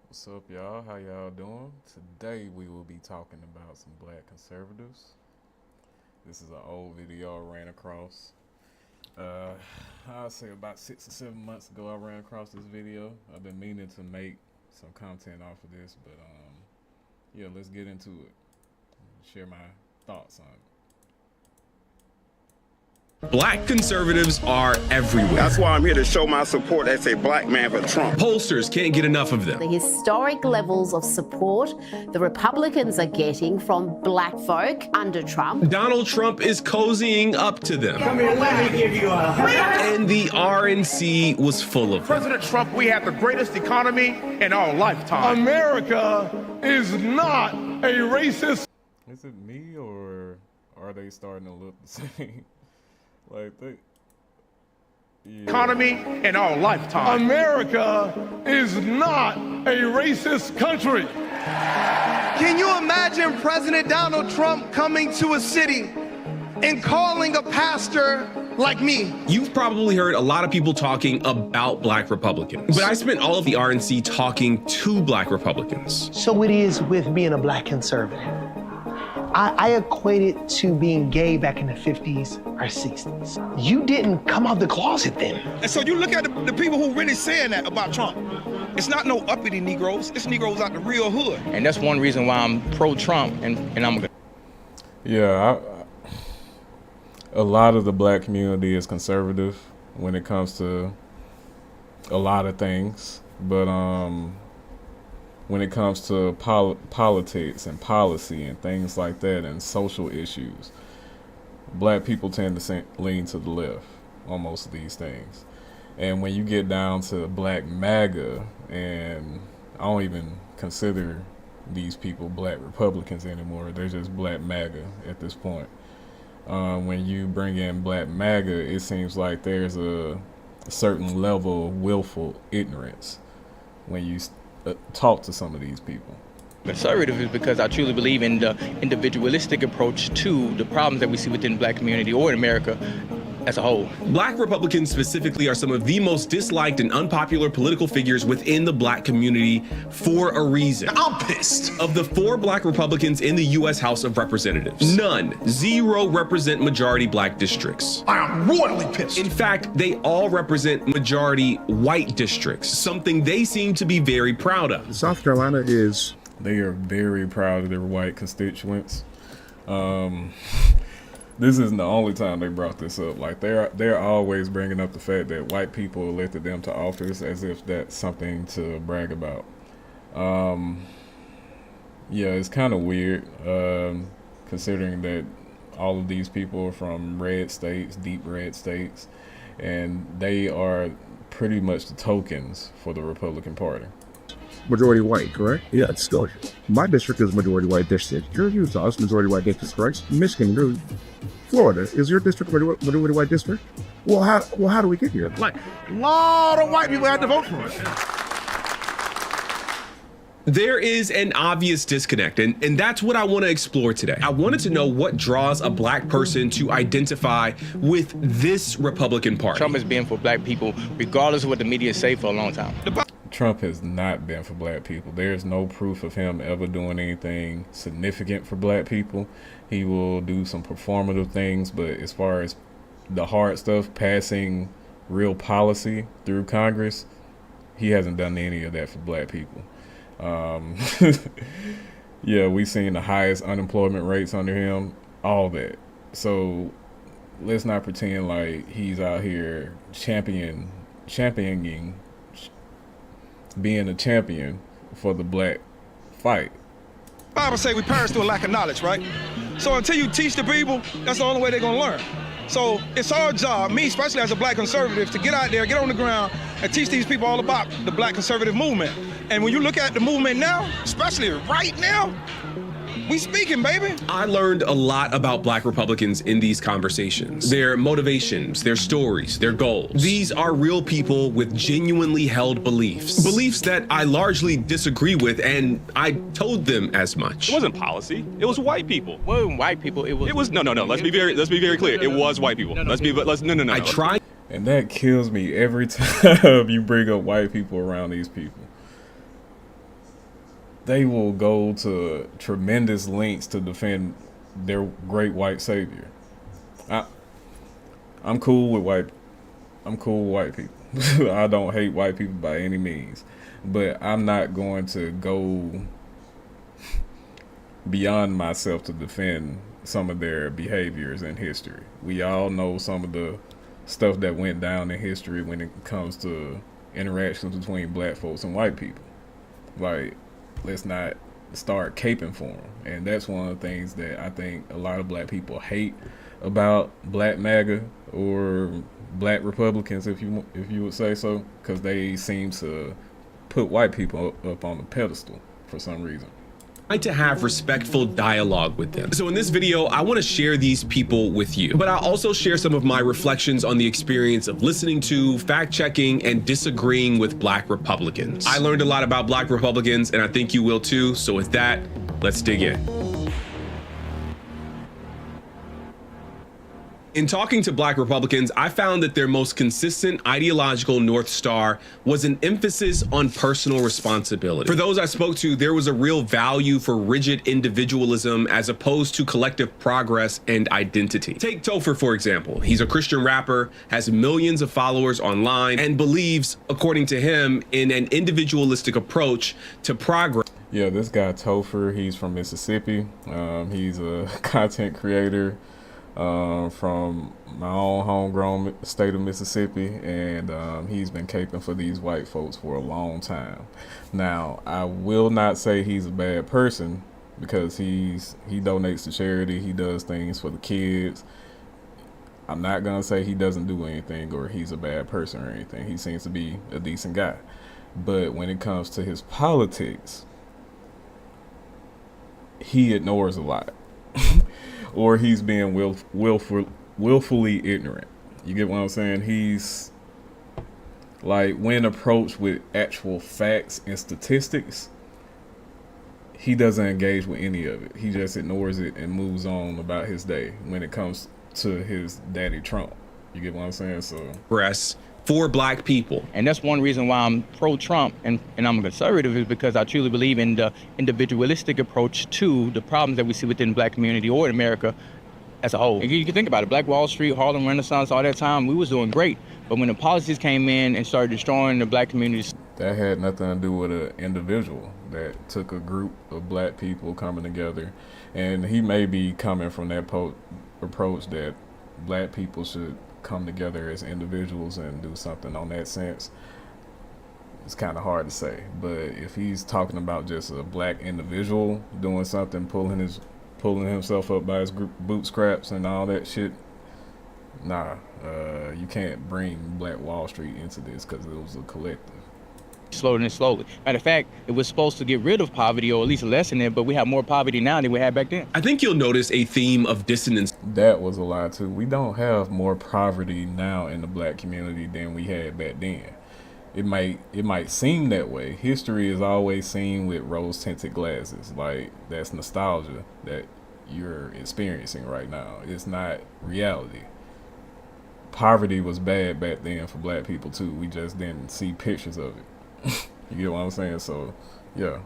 What's up, y'all? How y'all doing? Today we will be talking about some black conservatives. This is an old video I ran across. I'll say about 6 or 7 months ago I ran across this video. I've been meaning to make some content off of this, but yeah, let's get into it. Share my thoughts on it. Black conservatives are everywhere. That's why I'm here to show my support as a black man for Trump. Pollsters can't get enough of them. The historic levels of support the Republicans are getting from black folk under Trump. Donald Trump is cozying up to them. Come here, let me give you a hug. And the RNC was full of them. President Trump, we have the greatest economy in our lifetime. America is not a racist. Is it me or are they starting to look the same? Economy in our lifetime. America is not a racist country. Can you imagine President Donald Trump coming to a city and calling a pastor like me? You've probably heard a lot of people talking about black Republicans, but I spent all of the RNC talking to black Republicans. So it is with being a black conservative. I equate it to being gay back in the 50s or 60s. You didn't come out the closet then. And so you look at the people who really saying that about Trump. It's not no uppity Negroes. It's Negroes out the real hood. And that's one reason why I'm pro-Trump and I'm good. Yeah, a lot of the black community is conservative when it comes to a lot of things, but when it comes to politics and policy and things like that and social issues, black people tend to lean to the left on most of these things. And when you get down to black MAGA, and I don't even consider these people black Republicans anymore, they're just black MAGA at this point. When you bring in black MAGA, it seems like there's a certain level of willful ignorance when you talk to some of these people. Conservative is because I truly believe in the individualistic approach to the problems that we see within the black community or in America as a whole. Black Republicans specifically are some of the most disliked and unpopular political figures within the black community for a reason. I'm pissed. Of the 4 black Republicans in the U.S. House of Representatives, zero represent majority black districts. I am royally pissed. In fact, they all represent majority white districts, something they seem to be very proud of. South Carolina is... They are very proud of their white constituents. This isn't the only time they brought this up. Like they're always bringing up the fact that white people elected them to office as if that's something to brag about. Yeah, it's kind of weird considering that all of these people are from red states, deep red states, and they are pretty much the tokens for the Republican Party. majority white, correct? Yeah, it's still. My district is majority white district. Your Utah is majority white district, correct? Michigan, Florida, is your district majority white district? Well, how do we get here? Like, a lot of white people had to vote for it. There is an obvious disconnect, and that's what I want to explore today. I wanted to know what draws a black person to identify with this Republican Party. Trump has been for black people, regardless of what the media say, for a long time. Trump has not been for black people. There's no proof of him ever doing anything significant for black people. He will do some performative things, but as far as the hard stuff, passing real policy through Congress, he hasn't done any of that for black people. Yeah, we've seen the highest unemployment rates under him, all that. So let's not pretend like he's out here championing, being a champion for the black fight. Bible say we perish through a lack of knowledge, right? So until you teach the people, that's the only way they're gonna learn. So it's our job, me especially as a black conservative, to get out there, get on the ground, and teach these people all about the black conservative movement. And when you look at the movement now, especially right now, we speaking, baby. I learned a lot about black Republicans in these conversations. Their motivations, their stories, their goals. These are real people with genuinely held beliefs. Beliefs that I largely disagree with, and I told them as much. It wasn't policy. It was white people. It wasn't white people. It was no. Let's be very clear. It was white people. No. I tried. And that kills me every time you bring up white people around these people. they will go to tremendous lengths to defend their great white savior. I'm cool with white people. I don't hate white people by any means, but I'm not going to go beyond myself to defend some of their behaviors in history. We all know some of the stuff that went down in history when it comes to interactions between black folks and white people. Like, let's not start caping for them. And that's one of the things that I think a lot of black people hate about black MAGA or black Republicans, if you would say so, because they seem to put white people up on a pedestal for some reason. Like to have respectful dialogue with them. So in this video, I want to share these people with you, but I'll also share some of my reflections on the experience of listening to, fact-checking, and disagreeing with black Republicans. I learned a lot about black Republicans, and I think you will too. So with that, let's dig in. In talking to black Republicans, I found that their most consistent ideological North Star was an emphasis on personal responsibility. For those I spoke to, there was a real value for rigid individualism as opposed to collective progress and identity. Take Topher, for example. He's a Christian rapper, has millions of followers online, and believes, according to him, in an individualistic approach to progress. Yeah, this guy Topher, he's from Mississippi. He's a content creator from my own homegrown state of Mississippi, and he's been caping for these white folks for a long time. Now, I will not say he's a bad person, because he donates to charity, he does things for the kids. I'm not gonna say he doesn't do anything or he's a bad person or anything. He seems to be a decent guy. But when it comes to his politics, he ignores a lot. Or he's being willfully ignorant. You get what I'm saying? He's like, when approached with actual facts and statistics, he doesn't engage with any of it. He just ignores it and moves on about his day when it comes to his daddy Trump. You get what I'm saying? So progress for black people. And that's one reason why I'm pro-Trump and I'm a conservative, is because I truly believe in the individualistic approach to the problems that we see within the black community or in America as a whole. You can think about it, Black Wall Street, Harlem Renaissance, all that time, we was doing great. But when the policies came in and started destroying the black communities, that had nothing to do with an individual. That took a group of black people coming together. And he may be coming from that approach that black people should come together as individuals and do something on that sense. It's kind of hard to say, but if he's talking about just a black individual doing something, pulling himself up by his bootstraps and all that shit, nah, you can't bring Black Wall Street into this, because it was a collective. slowly and slowly. Matter of fact, it was supposed to get rid of poverty, or at least lessen it, but we have more poverty now than we had back then. I think you'll notice a theme of dissonance. That was a lie too. We don't have more poverty now in the black community than we had back then. It might seem that way. History is always seen with rose-tinted glasses. Like, that's nostalgia that you're experiencing right now. It's not reality. Poverty was bad back then for black people too. We just didn't see pictures of it. You get what I'm saying? So, yeah.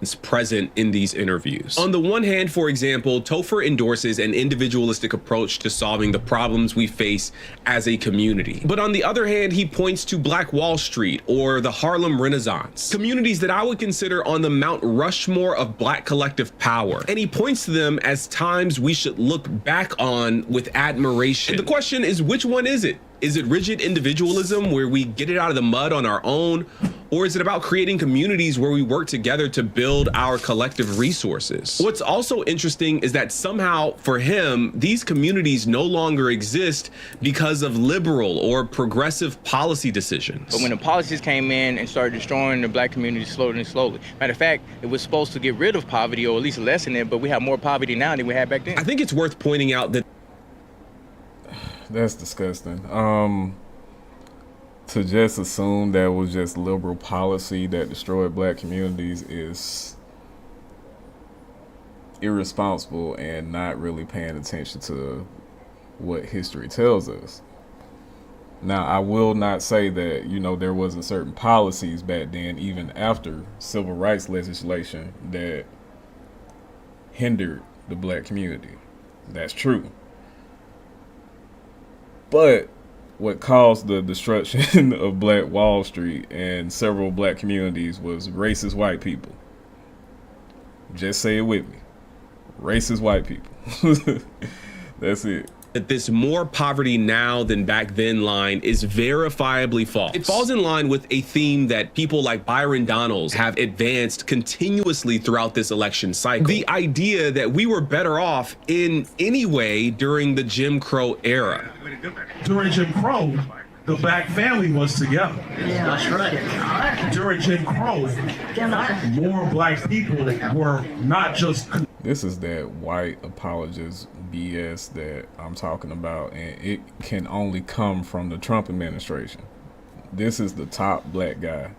Is present in these interviews. On the one hand, for example, Topher endorses an individualistic approach to solving the problems we face as a community. But on the other hand, he points to Black Wall Street or the Harlem Renaissance, communities that I would consider on the Mount Rushmore of black collective power. And he points to them as times we should look back on with admiration. And the question is, which one is it? Is it rigid individualism where we get it out of the mud on our own? Or is it about creating communities where we work together to build our collective resources? What's also interesting is that somehow for him, these communities no longer exist because of liberal or progressive policy decisions. But when the policies came in and started destroying the black community slowly and slowly. Matter of fact, it was supposed to get rid of poverty, or at least lessen it, but we have more poverty now than we had back then. I think it's worth pointing out that that's disgusting. To just assume that was just liberal policy that destroyed black communities is irresponsible and not really paying attention to what history tells us. Now, I will not say that, you know, there wasn't certain policies back then, even after civil rights legislation, that hindered the black community. That's true. But what caused the destruction of Black Wall Street and several black communities was racist white people. Just say it with me. Racist white people. That's it. That this more poverty now than back then line is verifiably false. It falls in line with a theme that people like Byron Donalds have advanced continuously throughout this election cycle. The idea that we were better off in any way during the Jim Crow era. During Jim Crow, the black family was together. Yeah, that's right. During Jim Crow, more black people were not just... This is that white apologist BS that I'm talking about, and it can only come from the Trump administration. This is the top black guy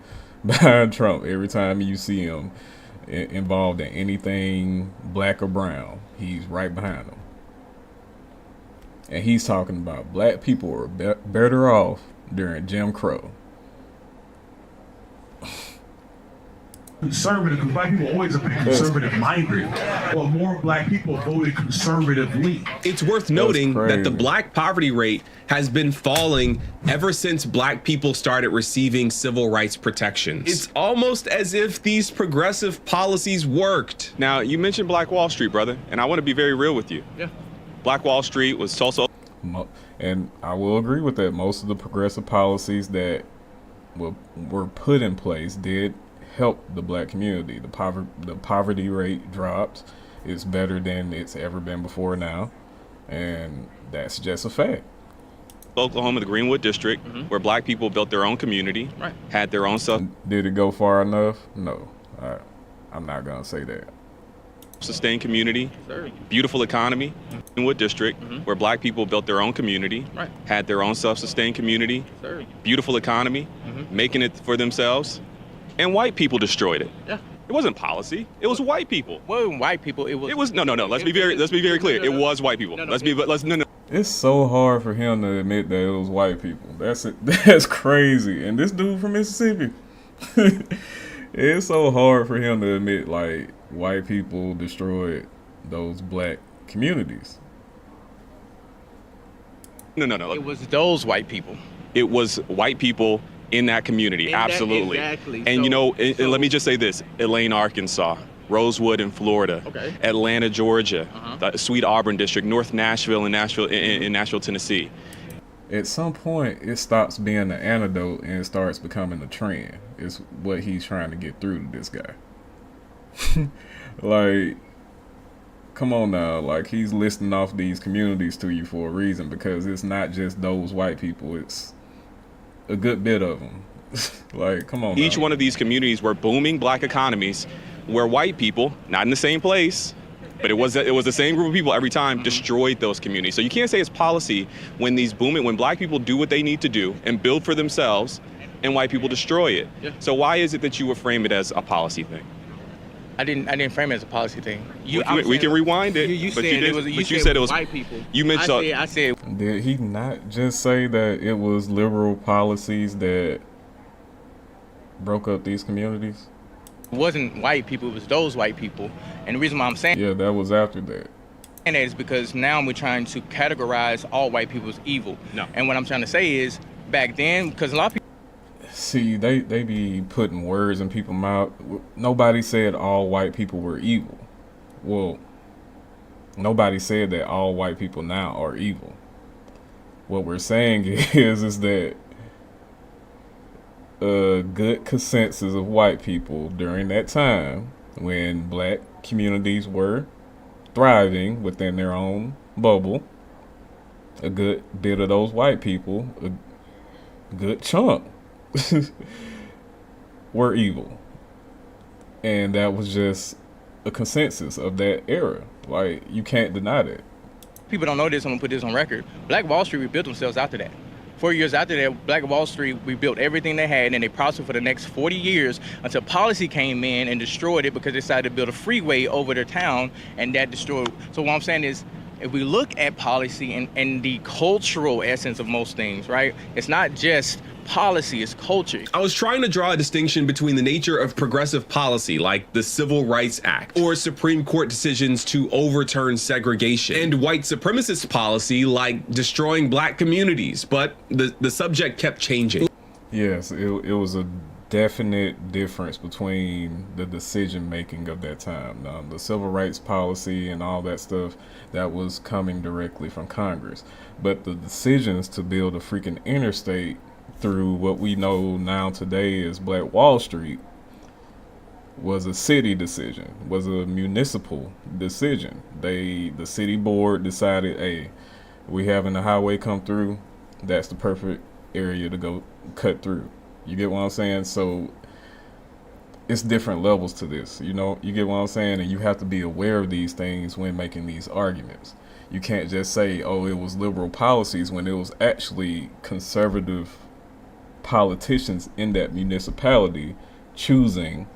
behind Trump. Every time you see him involved in anything black or brown, he's right behind him. And he's talking about black people were better off during Jim Crow. Conservative, because black people always have been conservative minded, but more black people voted conservatively. It's worth noting that the black poverty rate has been falling ever since black people started receiving civil rights protections. It's almost as if these progressive policies worked. Now, you mentioned Black Wall Street, brother, and I want to be very real with you. Yeah. Black Wall Street was Tulsa. And I will agree with that. Most of the progressive policies that were put in place did help the black community. The poverty rate dropped. It's better than it's ever been before now, and that's just a fact. Oklahoma, the Greenwood District, where black people built their own community, had their own stuff. Did it go far enough? No, I'm not gonna say that. Sustained community, beautiful economy, Greenwood District, where black people built their own community, had their own self-sustained community, beautiful economy, making it for themselves. And white people destroyed it. Yeah. It wasn't policy. It was white people. Well, white people, it was no. Let's be very clear. It was white people. No. It's so hard for him to admit that it was white people. That's crazy. And this dude from Mississippi. It's so hard for him to admit like white people destroyed those black communities. No. It was those white people. It was white people in that community, absolutely. Exactly. And let me just say this: Elaine, Arkansas, Rosewood in Florida, Atlanta, Georgia, the Sweet Auburn District, North Nashville and Nashville, Tennessee. At some point, it stops being an antidote and it starts becoming a trend. Is what he's trying to get through to this guy. Like, come on now, like he's listing off these communities to you for a reason, because it's not just those white people, it's a good bit of them. Like, come on. Each one of these communities were booming black economies where white people, not in the same place, but it was the same group of people every time, destroyed those communities. So you can't say it's policy when when black people do what they need to do and build for themselves and white people destroy it. Yeah. So why is it that you would frame it as a policy thing? I didn't frame it as a policy thing. We can rewind it. You said it was white people. You mentioned. I said. Did he not just say that it was liberal policies that broke up these communities? It wasn't white people. It was those white people. And the reason why I'm saying. Yeah, that was after that. And that is because now we're trying to categorize all white people as evil. No. And what I'm trying to say is, back then, because a lot of people. See, they be putting words in people's mouth. Nobody said all white people were evil. Well, nobody said that all white people now are evil. What we're saying is that a good consensus of white people during that time when black communities were thriving within their own bubble, a good bit of those white people, a good chunk, were evil. And that was just a consensus of that era. Like, you can't deny that. People don't know this, I'm gonna put this on record. Black Wall Street rebuilt themselves after that. 4 years after that, Black Wall Street rebuilt everything they had, and they prospered for the next 40 years until policy came in and destroyed it because they decided to build a freeway over their town, and that destroyed. So what I'm saying is, if we look at policy and the cultural essence of most things, right? It's not just policy, it's culture. I was trying to draw a distinction between the nature of progressive policy, like the Civil Rights Act, or Supreme Court decisions to overturn segregation, and white supremacist policy, like destroying black communities, but the subject kept changing. Yes, it was a definite difference between the decision making of that time. The civil rights policy and all that stuff, that was coming directly from Congress. But the decisions to build a freaking interstate through what we know now today as Black Wall Street was a city decision, was a municipal decision. The city board decided, hey, we having the highway come through, that's the perfect area to go cut through. You get what I'm saying? So it's different levels to this, you know, you get what I'm saying? And you have to be aware of these things when making these arguments. You can't just say, oh, it was liberal policies, when it was actually conservative politicians in that municipality choosing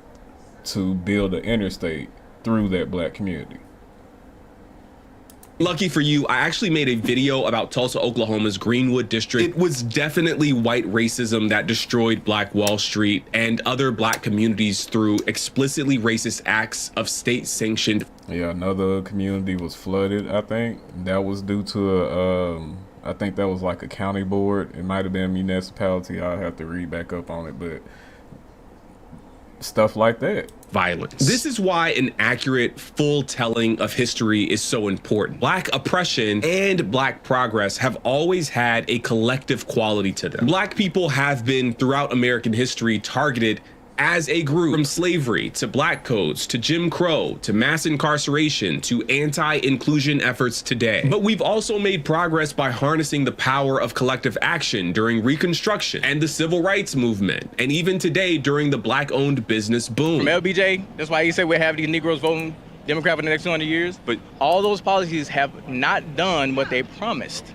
to build an interstate through that black community. Lucky for you, I actually made a video about Tulsa, Oklahoma's Greenwood district. It was definitely white racism that destroyed Black Wall Street and other black communities through explicitly racist acts of state-sanctioned. Yeah, another community was flooded, I think. That was due to I think that was like a county board. It might have been a municipality. I'll have to read back up on it, but stuff like that. Violence. This is why an accurate, full telling of history is so important. Black oppression and black progress have always had a collective quality to them. Black people have been, throughout American history, targeted as a group, from slavery to black codes to Jim Crow to mass incarceration to anti-inclusion efforts today. But we've also made progress by harnessing the power of collective action during Reconstruction and the Civil Rights Movement, and even today during the black-owned business boom. From LBJ, that's why you say we have these Negroes voting Democrat for the next 200 years. But all those policies have not done what they promised.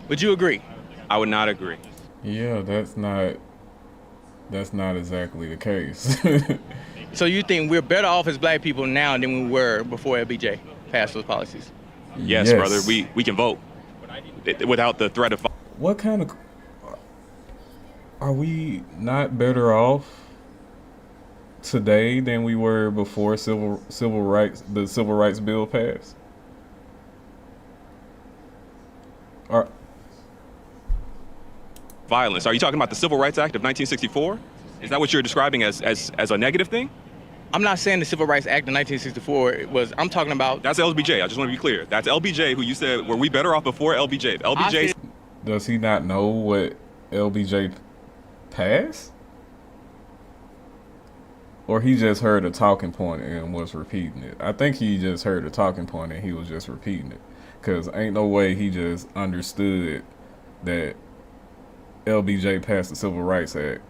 Would you agree? I would not agree. Yeah, that's not exactly the case. So you think we're better off as black people now than we were before LBJ passed those policies? Yes, brother, we can vote without the threat of. What kind of, are we not better off today than we were before the civil rights bill passed? Violence. Are you talking about the Civil Rights Act of 1964? Is that what you're describing as a negative thing? I'm not saying the Civil Rights Act of 1964 was, I'm talking about... That's LBJ, I just want to be clear. That's LBJ, who you said, were we better off before LBJ? LBJ... Does he not know what LBJ passed? Or he just heard a talking point and was repeating it? I think he just heard a talking point and he was just repeating it. Because ain't no way he just understood that LBJ passed the Civil Rights Act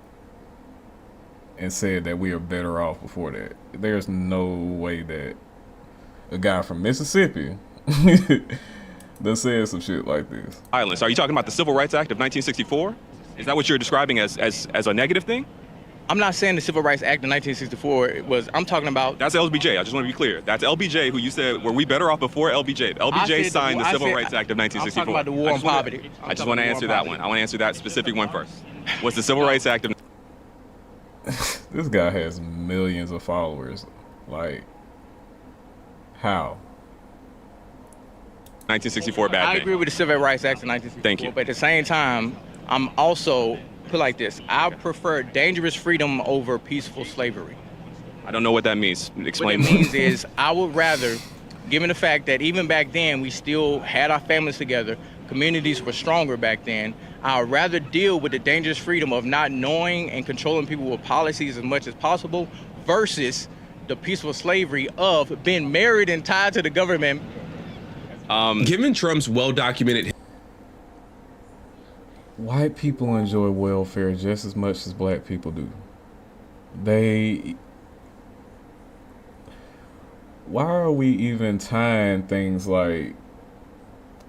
and said that we are better off before that. There's no way that a guy from Mississippi that said some shit like this. Violence. Are you talking about the Civil Rights Act of 1964? Is that what you're describing as a negative thing? I'm not saying the Civil Rights Act of 1964 was, I'm talking about... That's LBJ, I just want to be clear. That's LBJ, who you said, were we better off before LBJ? LBJ signed the Civil Rights Act of 1964. I'm talking about the war on poverty. I just want to answer that one. I want to answer that specific one first. What's the Civil Rights Act of... This guy has millions of followers. Like, how? 1964 bad I thing. agree with the Civil Rights Act of 1964. Thank you. But at the same time, I'm also... Put it like this, I prefer dangerous freedom over peaceful slavery. I don't know what that means. Explain more. What it means more. is I would rather, given the fact that even back then we still had our families together, communities were stronger back then, I would rather deal with the dangerous freedom of not knowing and controlling people with policies as much as possible versus the peaceful slavery of being married and tied to the government. Given Trump's well-documented... White people enjoy welfare just as much as black people do. Why are we even tying things like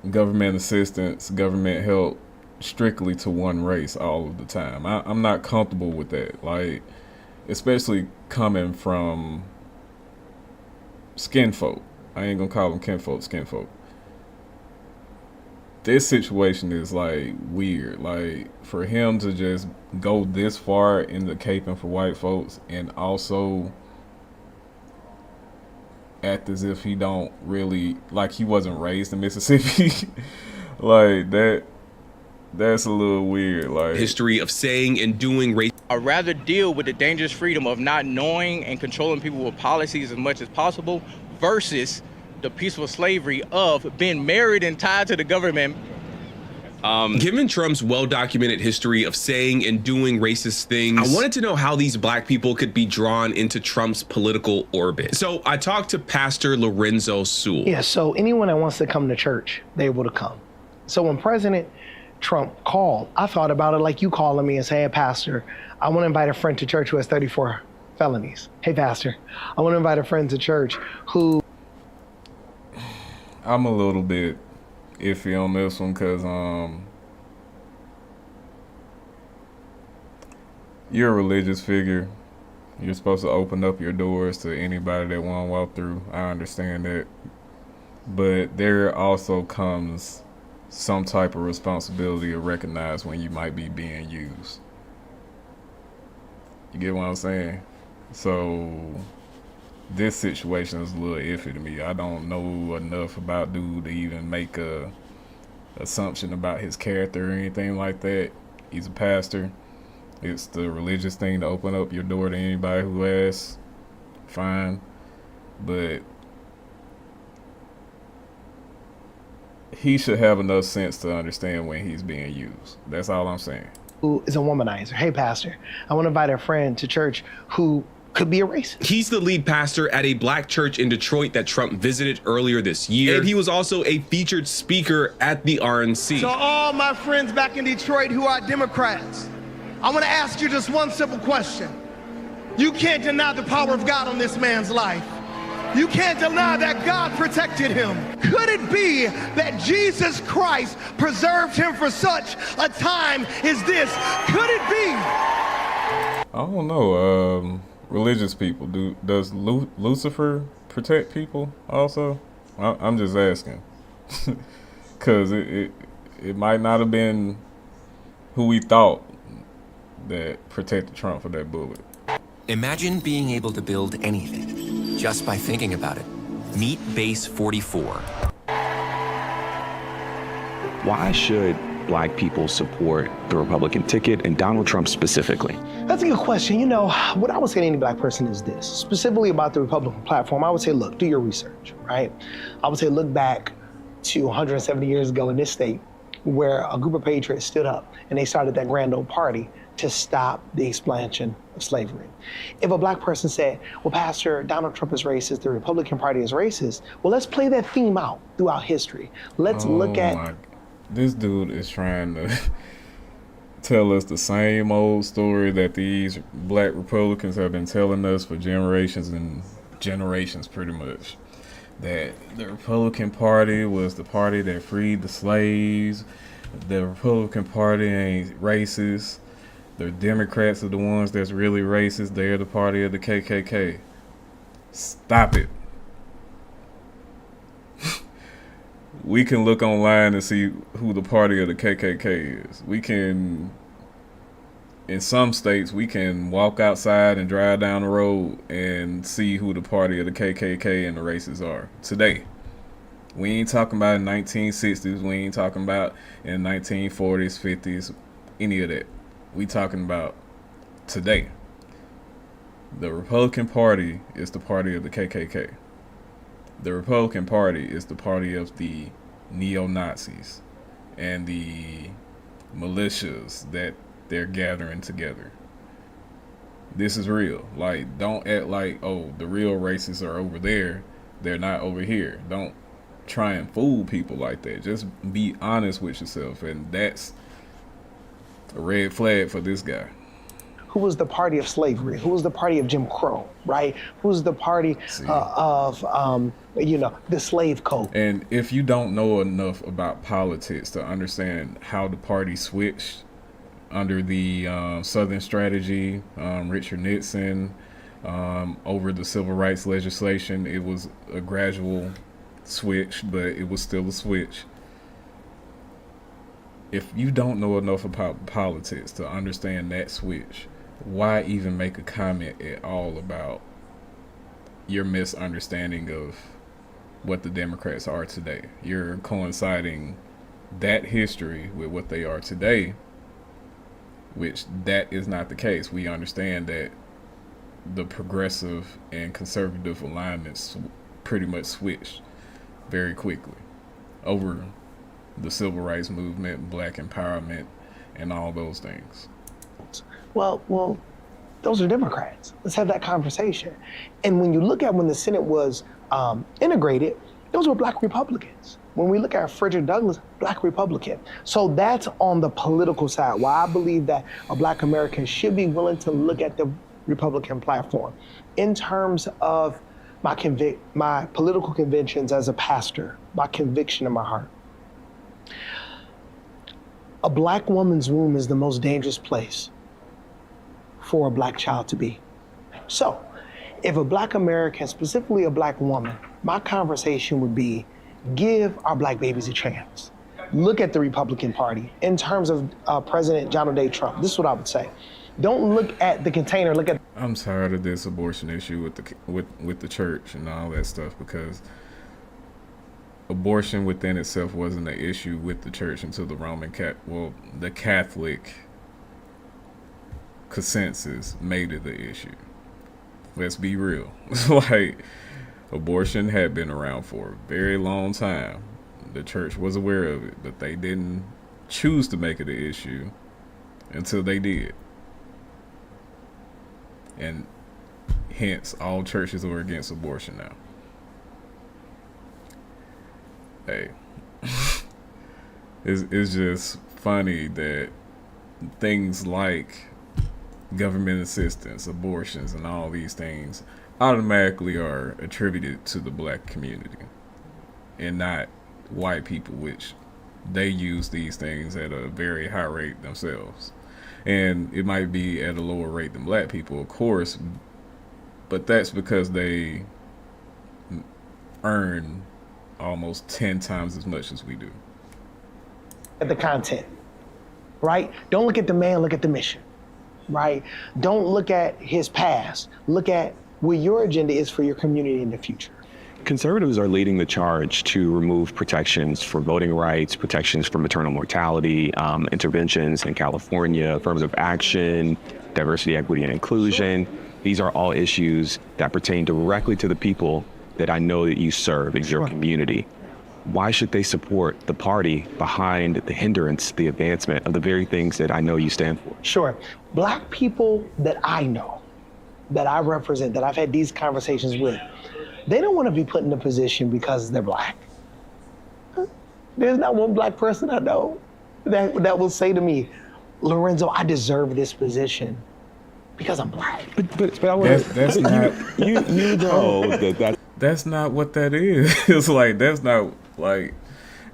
government assistance, government help strictly to one race all of the time? I'm not comfortable with that. Like, especially coming from skin folk. I ain't gonna call them kinfolk. This situation is like weird. Like for him to just go this far into caping for white folks and also act as if he don't really, like he wasn't raised in Mississippi. Like that's a little weird. Like history of saying and doing race. I'd rather deal with the dangerous freedom of not knowing and controlling people with policies as much as possible versus the peaceful slavery of being married and tied to the government. Given Trump's well-documented history of saying and doing racist things, I wanted to know how these black people could be drawn into Trump's political orbit. So I talked to Pastor Lorenzo Sewell. Yeah, so anyone that wants to come to church, they're able to come. So when President Trump called, I thought about it like you calling me and say, hey, Pastor, I want to invite a friend to church who has 34 felonies. Hey, Pastor, I want to invite a friend to church who... I'm a little bit iffy on this one because you're a religious figure. You're supposed to open up your doors to anybody that want to walk through. I understand that. But there also comes some type of responsibility to recognize when you might be being used. You get what I'm saying? So this situation is a little iffy to me. I don't know enough about dude to even make a assumption about his character or anything like that. He's a pastor. It's the religious thing to open up your door to anybody who asks. Fine. But he should have enough sense to understand when he's being used. That's all I'm saying. Who is a womanizer. Hey, Pastor, I want to invite a friend to church who could be a racist. He's the lead pastor at a black church in Detroit that Trump visited earlier this year. And he was also a featured speaker at the RNC. So all my friends back in Detroit who are Democrats, I want to ask you just one simple question. You can't deny the power of God on this man's life. You can't deny that God protected him. Could it be that Jesus Christ preserved him for such a time as this? Could it be? I don't know. Religious people, does Lucifer protect people also? I'm just asking. Because it might not have been who we thought that protected Trump for that bullet. Imagine being able to build anything just by thinking about it. Meet Base 44. Why should black people support the Republican ticket and Donald Trump specifically? That's a good question. You know, what I would say to any black person is this, specifically about the Republican platform. I would say, look, do your research, right? I would say look back to 170 years ago in this state where a group of patriots stood up and they started that grand old party to stop the expansion of slavery. If a black person said, well, Pastor, Donald Trump is racist, the Republican Party is racist, well, let's play that theme out throughout history. Let's look at... This dude is trying to tell us the same old story that these black Republicans have been telling us for generations and generations, pretty much. That the Republican Party was the party that freed the slaves. The Republican Party ain't racist. The Democrats are the ones that's really racist. They're the party of the KKK. Stop it. We can look online and see who the party of the KKK is. We can, in some states, we can walk outside and drive down the road and see who the party of the KKK and the racists are today. We ain't talking about in 1960s. We ain't talking about in 1940s, 50s, any of that. We talking about today. The Republican Party is the party of the KKK. The Republican Party is the party of the neo-Nazis and the militias that they're gathering together. This is real. Like, don't act like, oh, the real racists are over there. They're not over here. Don't try and fool people like that. Just be honest with yourself. And that's a red flag for this guy. Who was the party of slavery? Who was the party of Jim Crow, right? Who was the party of, the slave code? And if you don't know enough about politics to understand how the party switched under the Southern strategy, Richard Nixon, Over the civil rights legislation, it was a gradual switch, but it was still a switch. If you don't know enough about politics to understand that switch, why even make a comment at all about your misunderstanding of what the Democrats are today? You're coinciding that history with what they are today, which that is not the case. We understand that the progressive and conservative alignments pretty much switched very quickly over the civil rights movement, black empowerment, and all those things. Well, those are Democrats. Let's have that conversation. And when you look at when the Senate was integrated, those were black Republicans. When we look at Frederick Douglass, black Republican. So that's on the political side, why I believe that a black American should be willing to look at the Republican platform. In terms of my political convictions as a pastor, my conviction in my heart, a black woman's womb is the most dangerous place for a black child to be. So, if a black American, specifically a black woman, my conversation would be, give our black babies a chance. Look at the Republican Party in terms of President Donald J. Trump. This is what I would say. Don't look at the container, look at... I'm tired of this abortion issue with the church and all that stuff, because abortion within itself wasn't an issue with the church until the Catholic consensus made it the issue. Let's be real. Like, abortion had been around for a very long time. The church was aware of it, but they didn't choose to make it an issue until they did. And hence, all churches are against abortion now. Hey, it's just funny that things like government assistance, abortions, and all these things automatically are attributed to the black community and not white people, which they use these things at a very high rate themselves. And it might be at a lower rate than black people, of course, but that's because they earn almost 10 times as much as we do. At the content, right? Don't look at the man, look at the mission, right? Don't look at his past. Look at where your agenda is for your community in the future. Conservatives are leading the charge to remove protections for voting rights, protections for maternal mortality, interventions in California, affirmative action, diversity, equity, and inclusion. These are all issues that pertain directly to the people that I know that you serve in your community. Why should they support the party behind the hindrance, the advancement of the very things that I know you stand for? Sure. Black people that I know, that I represent, that I've had these conversations with, they don't want to be put in a position because they're black. There's not one black person I know that will say to me, Lorenzo, I deserve this position because I'm black. But I want that's not you know that's not what that is. It's like, that's not, like,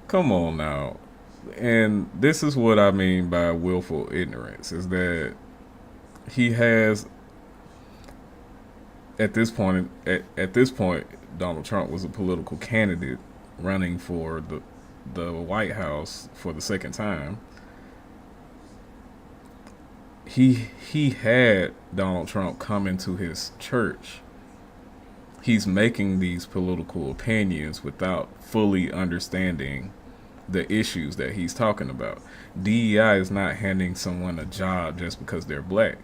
come on now. And this is what I mean by willful ignorance, is that he has, at this point, Donald Trump was a political candidate running for the White House for the second time. He had Donald Trump come into his church. He's making these political opinions without fully understanding the issues that he's talking about. DEI is not handing someone a job just because they're black.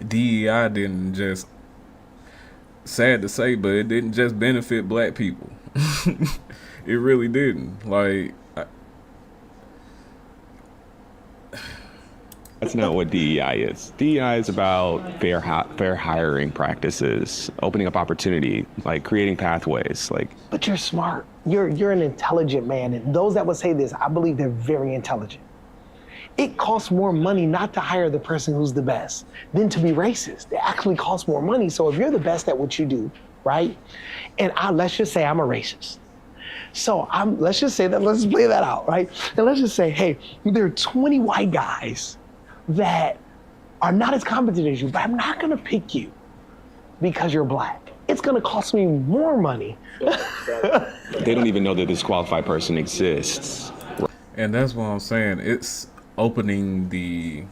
DEI didn't just, sad to say, but it didn't just benefit black people. It really didn't. Like, that's not what DEI is. DEI is about fair hiring practices, opening up opportunity, like creating pathways. Like, but you're smart. You're an intelligent man, and those that would say this, I believe they're very intelligent. It costs more money not to hire the person who's the best than to be racist. It actually costs more money. So if you're the best at what you do, right? And let's just say I'm a racist. So let's just say that, let's play that out, right? And let's just say, hey, there are 20 white guys that are not as competent as you, but I'm not gonna pick you because you're black. It's gonna cost me more money. They don't even know that this qualified person exists. And that's what I'm saying. It's opening the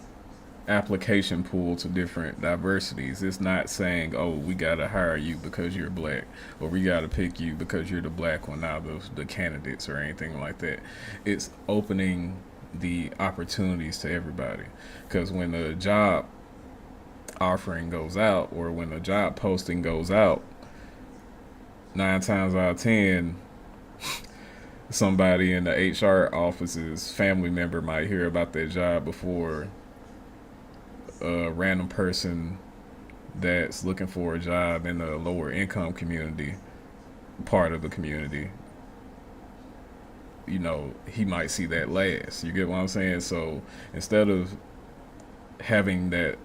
application pool to different diversities. It's not saying, oh, we gotta hire you because you're black, or we gotta pick you because you're the black one out of the candidates or anything like that. It's opening the opportunities to everybody. Because when a job offering goes out, or when a job posting goes out, 9 times out of 10 somebody in the HR office's family member might hear about that job before a random person that's looking for a job in a lower income community, part of the community, you know, he might see that last. You get what I'm saying? So instead of having that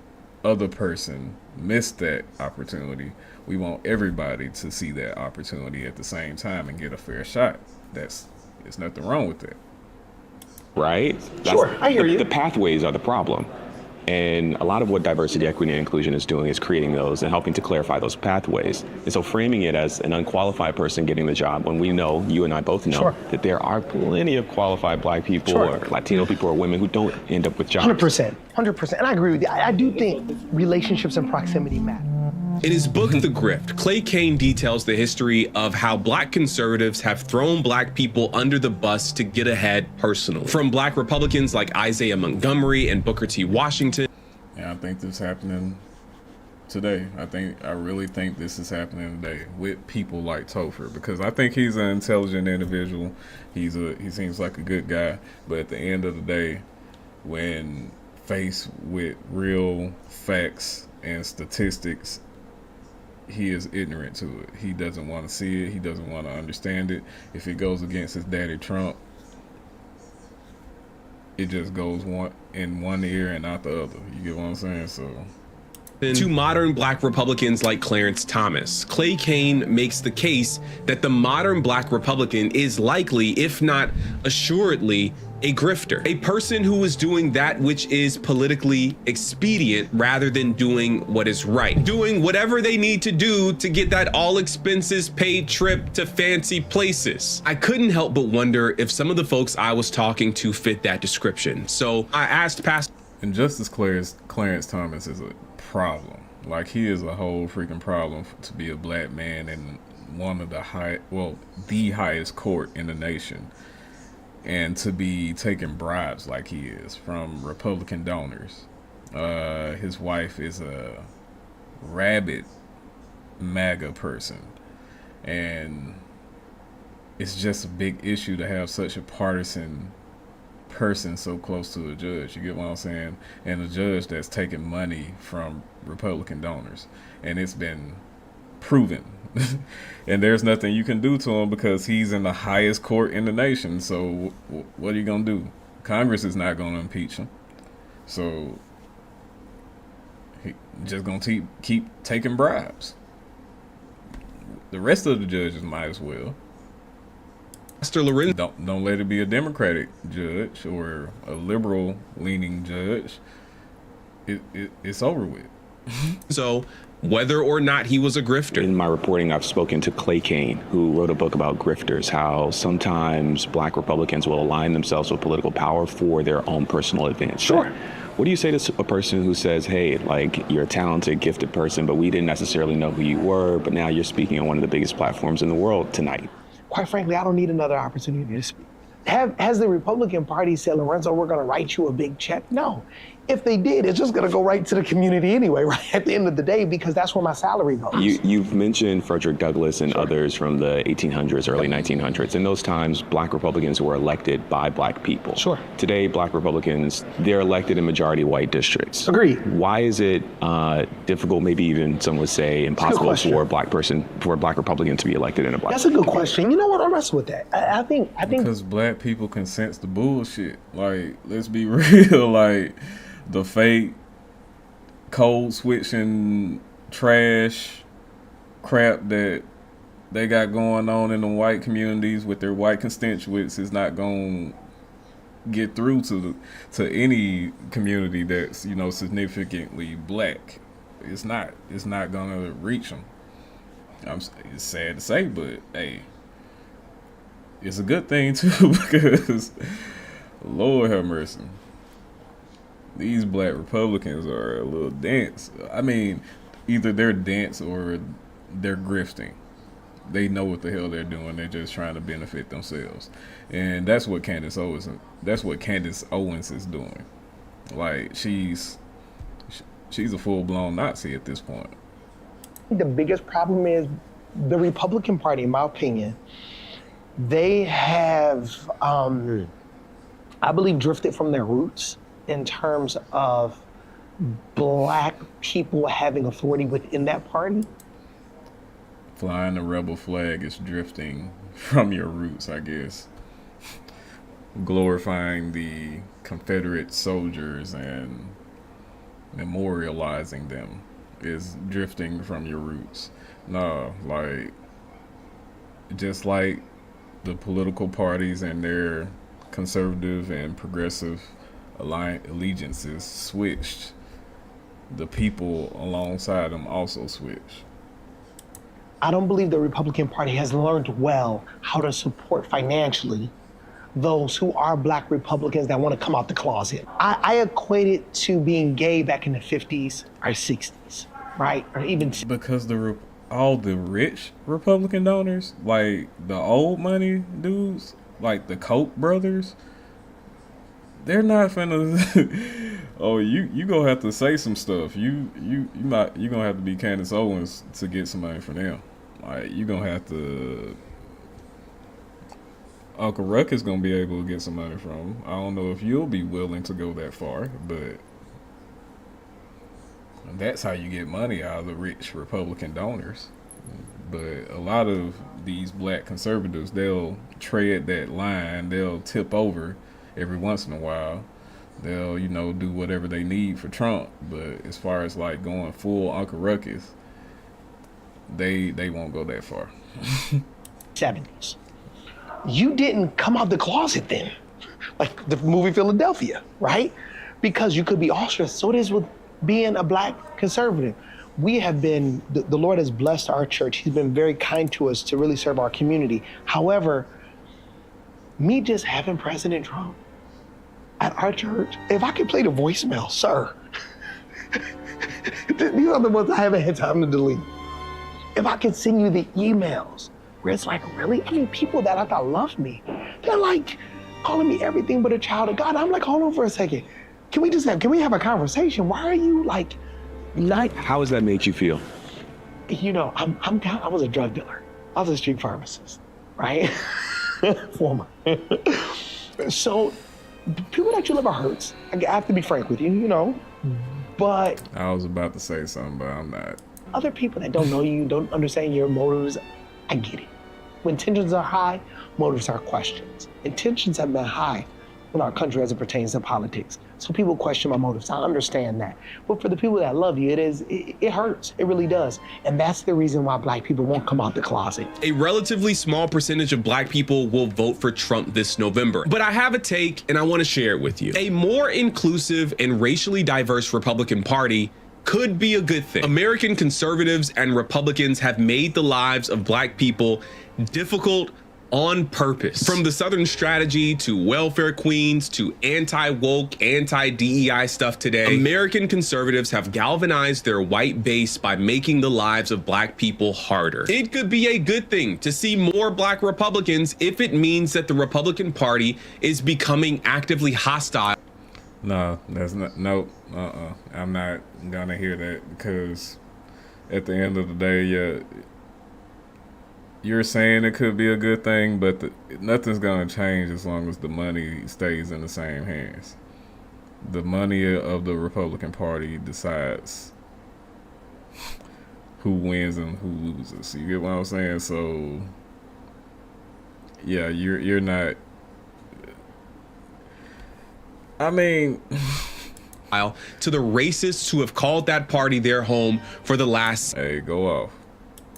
other person miss that opportunity, we want everybody to see that opportunity at the same time and get a fair shot. There's nothing wrong with that. Right? Sure, I hear you. The pathways are the problem. And a lot of what diversity, equity, and inclusion is doing is creating those and helping to clarify those pathways. And so framing it as an unqualified person getting the job, when we know, you and I both know, that there are plenty of qualified black people or Latino people or women who don't end up with jobs. 100%. And I agree with you. I do think relationships and proximity matter. In his book, The Grift, Clay Cane details the history of how black conservatives have thrown black people under the bus to get ahead personally. From black Republicans like Isaiah Montgomery and Booker T. Washington. Yeah, I think this is happening today. I really think this is happening today with people like Topher, because I think he's an intelligent individual. He seems like a good guy, but at the end of the day, when faced with real facts and statistics, he is ignorant to it. He doesn't want to see it. He doesn't want to understand it. If it goes against his daddy Trump, it just goes in one ear and out the other. You get what I'm saying? So To modern black Republicans like Clarence Thomas, Clay Cane makes the case that the modern black Republican is likely, if not assuredly, a grifter, a person who is doing that which is politically expedient rather than doing what is right, doing whatever they need to do to get that all expenses paid trip to fancy places. I couldn't help but wonder if some of the folks I was talking to fit that description. So I asked Pastor. And Justice Clarence Thomas is a problem. Like, he is a whole freaking problem to be a black man in one of the the highest court in the nation, and to be taking bribes like he is from Republican donors. His wife is a rabid MAGA person, and it's just a big issue to have such a partisan person so close to a judge. You get what I'm saying? And a judge that's taking money from Republican donors, and it's been proven. And there's nothing you can do to him because he's in the highest court in the nation. So what are you gonna do? Congress is not gonna impeach him, so he just gonna keep taking bribes. The rest of the judges might as well. Pastor Lorenzo. Don't let it be a Democratic judge or a liberal leaning judge. It's over with. So whether or not he was a grifter. In my reporting, I've spoken to Clay Cane, who wrote a book about grifters, how sometimes black Republicans will align themselves with political power for their own personal advantage. Sure. What do you say to a person who says, hey, like, you're a talented, gifted person, but we didn't necessarily know who you were, but now you're speaking on one of the biggest platforms in the world tonight? Quite frankly, I don't need another opportunity to speak. Has the Republican Party said, Lorenzo, we're going to write you a big check? No. If they did, it's just going to go right to the community anyway, right at the end of the day, because that's where my salary goes. You've mentioned Frederick Douglass and others from the 1800s, early 1900s. In those times, black Republicans were elected by black people. Sure. Today, black Republicans, they're elected in majority white districts. Agreed. Why is it difficult, maybe even some would say impossible, for a black Republican to be elected in a black? That's a good question. You know what? I wrestle with that. I think because black people can sense the bullshit. Like, let's be real. Like, the fake code switching trash crap that they got going on in the white communities with their white constituents is not going get through to any community that's, you know, significantly black. It's not gonna reach them. It's sad to say, but hey, it's a good thing too, because Lord have mercy, these black Republicans are a little dense. I mean, either they're dense or they're grifting. They know what the hell they're doing. They're just trying to benefit themselves, and that's what Candace Owens is doing. Like, she's a full-blown Nazi at this point. The biggest problem is the Republican Party, in my opinion. They have, I believe, drifted from their roots in terms of black people having authority within that party. Flying the rebel flag is drifting from your roots, I guess. Glorifying the Confederate soldiers and memorializing them is drifting from your roots. No, like, just like the political parties and their conservative and progressive allegiances switched, the people alongside them also switched. I don't believe the Republican Party has learned well how to support financially those who are black Republicans that want to come out the closet. I equate it to being gay back in the 50s or 60s, right? Or even because all the rich Republican donors, like the old money dudes, like the Koch brothers, they're not finna. Oh, you gonna have to say some stuff. You gonna have to be Candace Owens to get some money from them. Like, you gonna have to. Uncle Ruck is gonna be able to get some money from him. I don't know if you'll be willing to go that far, but that's how you get money out of the rich Republican donors. But a lot of these black conservatives, they'll tread that line. They'll tip over every once in a while. They'll, you know, do whatever they need for Trump. But as far as like going full Uncle Ruckus, they won't go that far. 70s. You didn't come out the closet then, like the movie Philadelphia, right? Because you could be ostracized. So it is with being a black conservative. We have been, the Lord has blessed our church. He's been very kind to us to really serve our community. However, me just having President Trump at our church, if I could play the voicemail, sir, these are the ones I haven't had time to delete. If I could send you the emails, where it's like, really? I mean, people that I thought loved me, they're like calling me everything but a child of God. I'm like, hold on for a second. Can we have a conversation? Why are you like, not? How has that made you feel? You know, I was a drug dealer. I was a street pharmacist, right? Former. So people that you love hurts. I have to be frank with you, you know, but. I was about to say something, but I'm not. Other people that don't know you, don't understand your motives, I get it. When tensions are high, motives are questions. And tensions have been high in our country as it pertains to politics. So people question my motives. I understand that. But for the people that love you, it hurts. It really does. And that's the reason why black people won't come out the closet. A relatively small percentage of black people will vote for Trump this November. But I have a take and I want to share it with you. A more inclusive and racially diverse Republican Party could be a good thing. American conservatives and Republicans have made the lives of black people difficult on purpose. From the Southern strategy to welfare queens to anti-woke, anti-DEI stuff today, American conservatives have galvanized their white base by making the lives of black people harder. It could be a good thing to see more black Republicans if it means that the Republican Party is becoming actively hostile. No, that's not. Nope. I'm not gonna hear that, because at the end of the day, yeah, you're saying it could be a good thing, but nothing's gonna change as long as the money stays in the same hands. The money of the Republican Party decides who wins and who loses. You get what I'm saying? So yeah, you're not. I mean, to the racists who have called that party their home for the last. Hey, go off.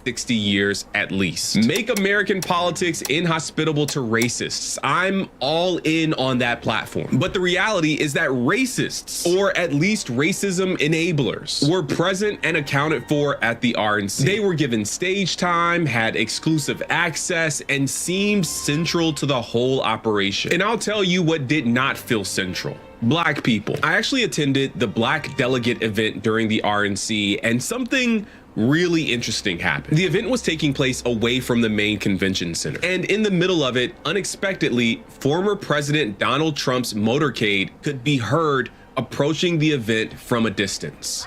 60 years at least. Make American politics inhospitable to racists. I'm all in on that platform. But the reality is that racists, or at least racism enablers, were present and accounted for at the RNC. They were given stage time, had exclusive access, and seemed central to the whole operation. And I'll tell you what did not feel central. Black people. I actually attended the Black Delegate event during the RNC, and something really interesting happened. The event was taking place away from the main convention center. And in the middle of it, unexpectedly, former President Donald Trump's motorcade could be heard approaching the event from a distance.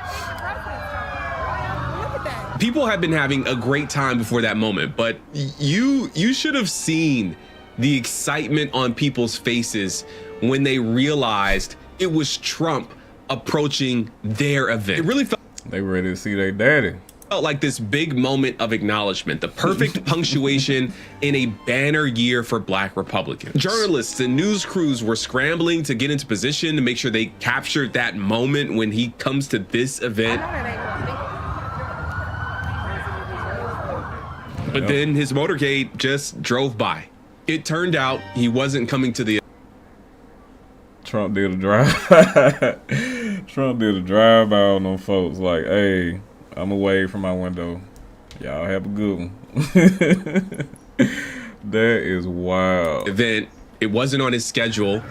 People have been having a great time before that moment, but you should have seen the excitement on people's faces when they realized it was Trump approaching their event. It really felt they were ready to see their daddy. Felt like this big moment of acknowledgement, the perfect punctuation in a banner year for Black Republicans. Journalists and news crews were scrambling to get into position to make sure they captured that moment when he comes to this event. But then his motorcade just drove by. It turned out he wasn't coming to the Trump did a drive. Trump did a drive-by on them folks like, hey, I'm away from my window. Y'all have a good one. That is wild. Event. It wasn't on his schedule.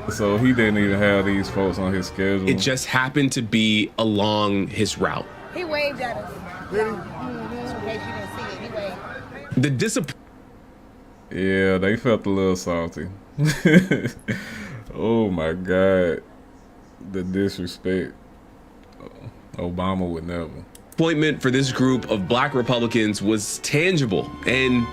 So he didn't even have these folks on his schedule. It just happened to be along his route. He waved at us. In case you didn't see it, he waved. The disappointment. Yeah, they felt a little salty. Oh my God. The disrespect. Obama would never. Appointment for this group of Black Republicans was tangible and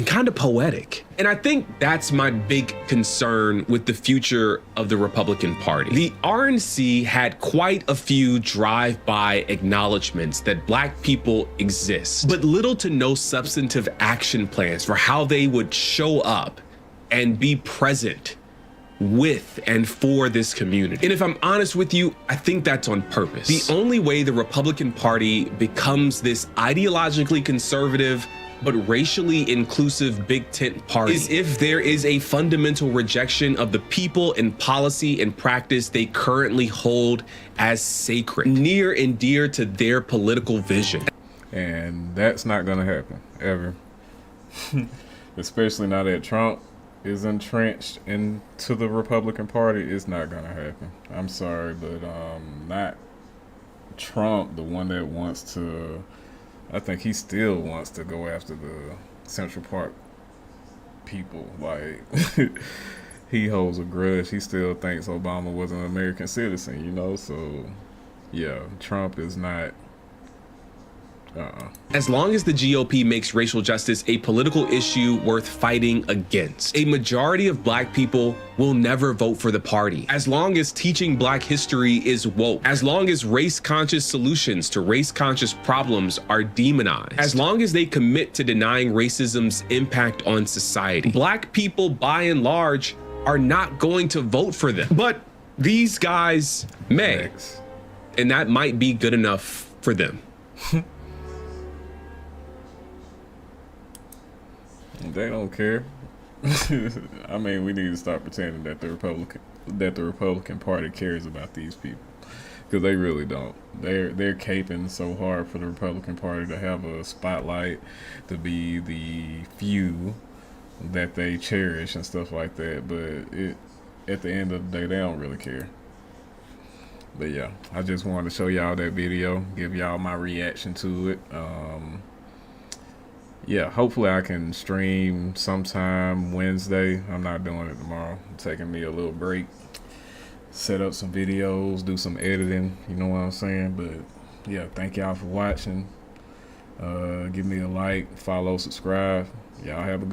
kind of poetic. And I think that's my big concern with the future of the Republican Party. The RNC had quite a few drive-by acknowledgments that Black people exist, but little to no substantive action plans for how they would show up and be present with and for this community. And if I'm honest with you, I think that's on purpose. The only way the Republican Party becomes this ideologically conservative but racially inclusive big tent party is if there is a fundamental rejection of the people and policy and practice they currently hold as sacred, near and dear to their political vision. And that's not gonna happen, ever. Especially now that Trump is entrenched into the Republican Party, it's not gonna happen. I'm sorry, but not Trump, the one that wants to, I think he still wants to go after the Central Park people. Like, he holds a grudge. He still thinks Obama was an American citizen, you know? So, yeah, Trump is not. As long as the GOP makes racial justice a political issue worth fighting against, a majority of Black people will never vote for the party. As long as teaching Black history is woke, as long as race-conscious solutions to race-conscious problems are demonized, as long as they commit to denying racism's impact on society, Black people, by and large, are not going to vote for them. But these guys may, and that might be good enough for them. They don't care. I mean, we need to stop pretending that the Republican Party cares about these people, because they really don't. They're caping so hard for the Republican Party to have a spotlight, to be the few that they cherish and stuff like that. But at the end of the day, they don't really care. But yeah, I just wanted to show y'all that video, give y'all my reaction to it. Yeah, hopefully I can stream sometime Wednesday. I'm not doing it tomorrow. I'm taking me a little break, set up some videos, do some editing, you know what I'm saying? But yeah, thank y'all for watching. Give me a like, follow, subscribe. Y'all have a good